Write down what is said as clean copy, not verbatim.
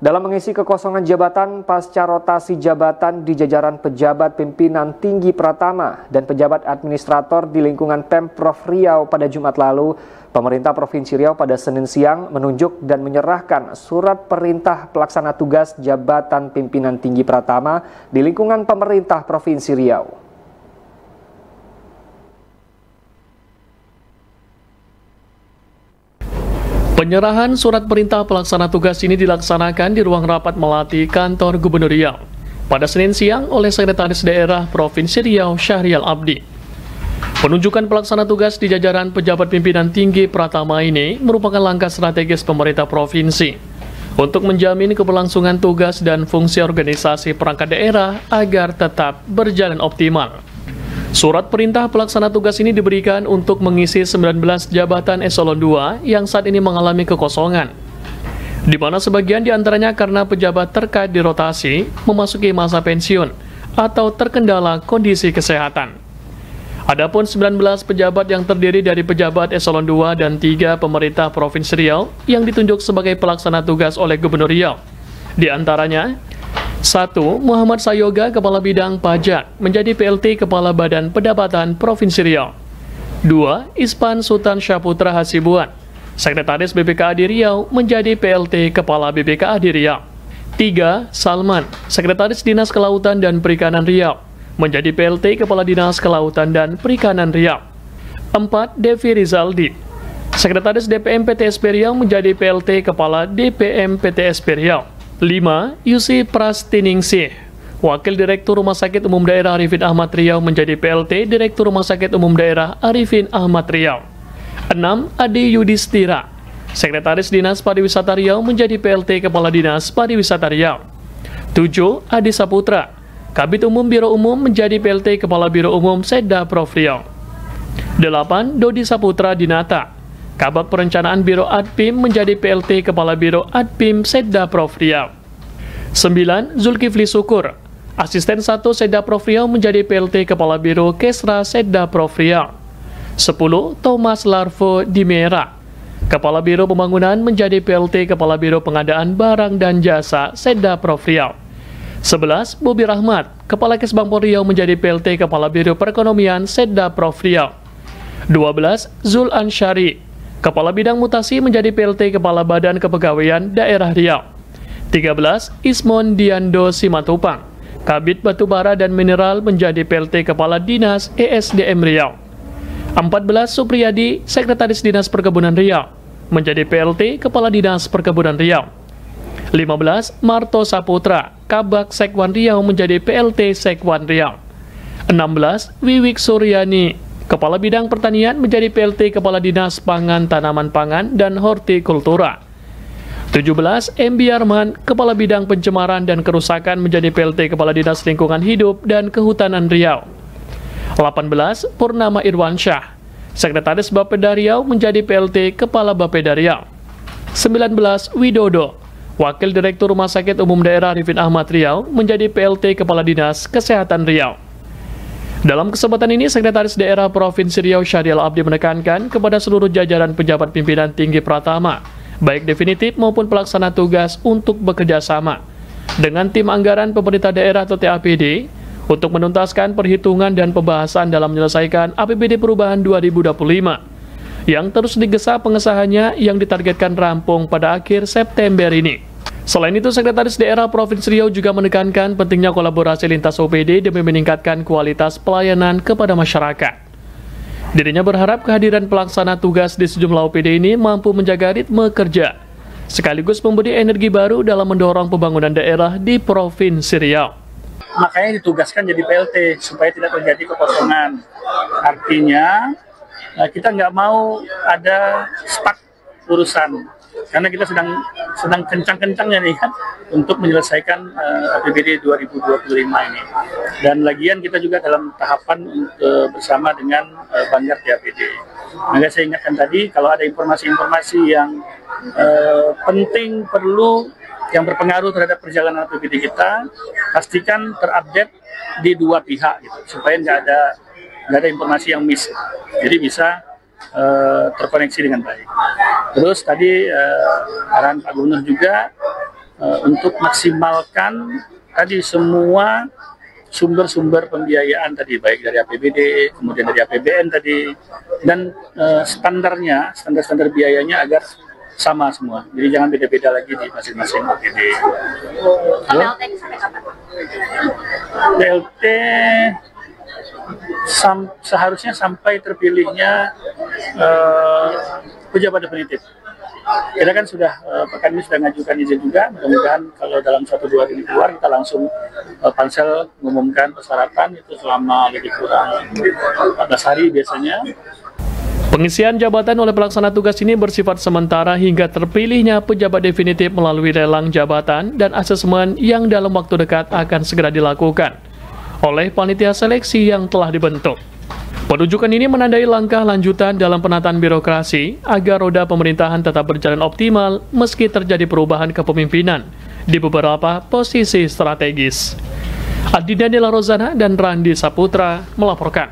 Dalam mengisi kekosongan jabatan pasca rotasi jabatan di jajaran pejabat pimpinan tinggi Pratama dan pejabat administrator di lingkungan Pemprov Riau pada Jumat lalu, pemerintah Provinsi Riau pada Senin siang menunjuk dan menyerahkan surat perintah pelaksana tugas jabatan pimpinan tinggi Pratama di lingkungan pemerintah Provinsi Riau. Penyerahan surat perintah pelaksana tugas ini dilaksanakan di ruang rapat melati kantor Gubernur Riau pada Senin siang oleh Sekretaris Daerah Provinsi Riau Syahrial Abdi. Penunjukan pelaksana tugas di jajaran pejabat pimpinan tinggi Pratama ini merupakan langkah strategis pemerintah provinsi untuk menjamin keberlangsungan tugas dan fungsi organisasi perangkat daerah agar tetap berjalan optimal. Surat perintah pelaksana tugas ini diberikan untuk mengisi 19 jabatan eselon 2 yang saat ini mengalami kekosongan, di mana sebagian diantaranya karena pejabat terkait dirotasi memasuki masa pensiun atau terkendala kondisi kesehatan. Adapun 19 pejabat yang terdiri dari pejabat eselon 2 dan 3 pemerintah Provinsi Riau yang ditunjuk sebagai pelaksana tugas oleh Gubernur Riau. Di antaranya, 1. Muhammad Sayoga, Kepala Bidang Pajak, menjadi PLT Kepala Badan Pendapatan Provinsi Riau. 2. Ispan Sultan Syaputra Hasibuan, Sekretaris BPKA di Riau, menjadi PLT Kepala BPKA di Riau. 3. Salman, Sekretaris Dinas Kelautan dan Perikanan Riau, menjadi PLT Kepala Dinas Kelautan dan Perikanan Riau. 4. Devi Rizaldi, Sekretaris DPM PTSP Riau, menjadi PLT Kepala DPM PTSP Riau. 5. Yusi Prastiningsih, Wakil Direktur Rumah Sakit Umum Daerah Arifin Ahmad Riau, menjadi PLT Direktur Rumah Sakit Umum Daerah Arifin Ahmad Riau. 6. Adi Yudhistira, Sekretaris Dinas Pariwisata Riau, menjadi PLT Kepala Dinas Pariwisata Riau. 7. Adi Saputra, Kabid Umum Biro Umum, menjadi PLT Kepala Biro Umum Setda Prof Riau. 8. Dodi Saputra Dinata, Kabag Perencanaan Biro Adpim, menjadi PLT Kepala Biro Adpim Setda Prof Riau. 9. Zulkifli Syukur, Asisten 1 Setda Prof Riau, menjadi PLT Kepala Biro Kesra Setda Prof Riau. 10. Thomas Larvo Dimera, Kepala Biro Pembangunan, menjadi PLT Kepala Biro Pengadaan Barang dan Jasa Setda Prof Riau. 11. Bobi Rahmat, Kepala Kesbangpol Riau, menjadi PLT Kepala Biro Perekonomian Setda Prof Riau. 12. Zul Ansyari, Kepala Bidang Mutasi, menjadi PLT Kepala Badan Kepegawaian Daerah Riau. 13. Ismon Diando Simatupang, Kabid Batubara dan Mineral, menjadi PLT Kepala Dinas ESDM Riau. 14. Supriyadi, Sekretaris Dinas Perkebunan Riau, menjadi PLT Kepala Dinas Perkebunan Riau. 15. Marto Saputra, Kabag Sekwan Riau, menjadi PLT Sekwan Riau. 16. Wiwik Suryani, Kepala Bidang Pertanian, menjadi PLT Kepala Dinas Pangan, Tanaman Pangan, dan Hortikultura. 17. M. Biarman, Kepala Bidang Pencemaran dan Kerusakan, menjadi PLT Kepala Dinas Lingkungan Hidup dan Kehutanan Riau. 18. Purnama Irwansyah, Sekretaris Bapeda Riau, menjadi PLT Kepala Bapeda Riau. 19. Widodo, Wakil Direktur Rumah Sakit Umum Daerah Arifin Ahmad Riau, menjadi PLT Kepala Dinas Kesehatan Riau. Dalam kesempatan ini, Sekretaris Daerah Provinsi Riau Syahrial Abdi menekankan kepada seluruh jajaran pejabat pimpinan tinggi Pratama, baik definitif maupun pelaksana tugas, untuk bekerja sama dengan tim anggaran pemerintah daerah atau TAPD untuk menuntaskan perhitungan dan pembahasan dalam menyelesaikan APBD Perubahan 2025 yang terus digesa pengesahannya yang ditargetkan rampung pada akhir September ini. Selain itu, Sekretaris Daerah Provinsi Riau juga menekankan pentingnya kolaborasi lintas OPD demi meningkatkan kualitas pelayanan kepada masyarakat. Dirinya berharap kehadiran pelaksana tugas di sejumlah OPD ini mampu menjaga ritme kerja, sekaligus memberi energi baru dalam mendorong pembangunan daerah di Provinsi Riau. Makanya ditugaskan jadi PLT supaya tidak terjadi kekosongan. Artinya kita nggak mau ada stuck urusan, karena kita sedang kencang-kencangnya nih kan untuk menyelesaikan APBD 2025 ini. Dan lagian kita juga dalam tahapan bersama dengan Banggar TAPD. Maka saya ingatkan tadi, kalau ada informasi-informasi yang penting, perlu, yang berpengaruh terhadap perjalanan APBD kita, pastikan terupdate di dua pihak gitu, supaya nggak ada informasi yang miss. Jadi bisa terkoneksi dengan baik. Terus tadi arahan Pak Gubernur juga untuk maksimalkan tadi semua sumber-sumber pembiayaan tadi, baik dari APBD, kemudian dari APBN tadi, dan standar biayanya agar sama semua. Jadi jangan beda-beda lagi di masing-masing APD. BLT ini sampai kapan? BLT seharusnya sampai terpilihnya pejabat definitif. Kita kan sudah pekan ini sudah mengajukan izin juga. Mudah-mudahan kalau dalam 1-2 hari ini keluar, kita langsung pansel mengumumkan persyaratan itu selama lebih kurang 14 hari biasanya. Pengisian jabatan oleh pelaksana tugas ini bersifat sementara hingga terpilihnya pejabat definitif melalui lelang jabatan dan asesmen yang dalam waktu dekat akan segera dilakukan oleh panitia seleksi yang telah dibentuk. Penunjukan ini menandai langkah lanjutan dalam penataan birokrasi agar roda pemerintahan tetap berjalan optimal meski terjadi perubahan kepemimpinan di beberapa posisi strategis. Adinda Nela Rozana dan Randi Saputra melaporkan.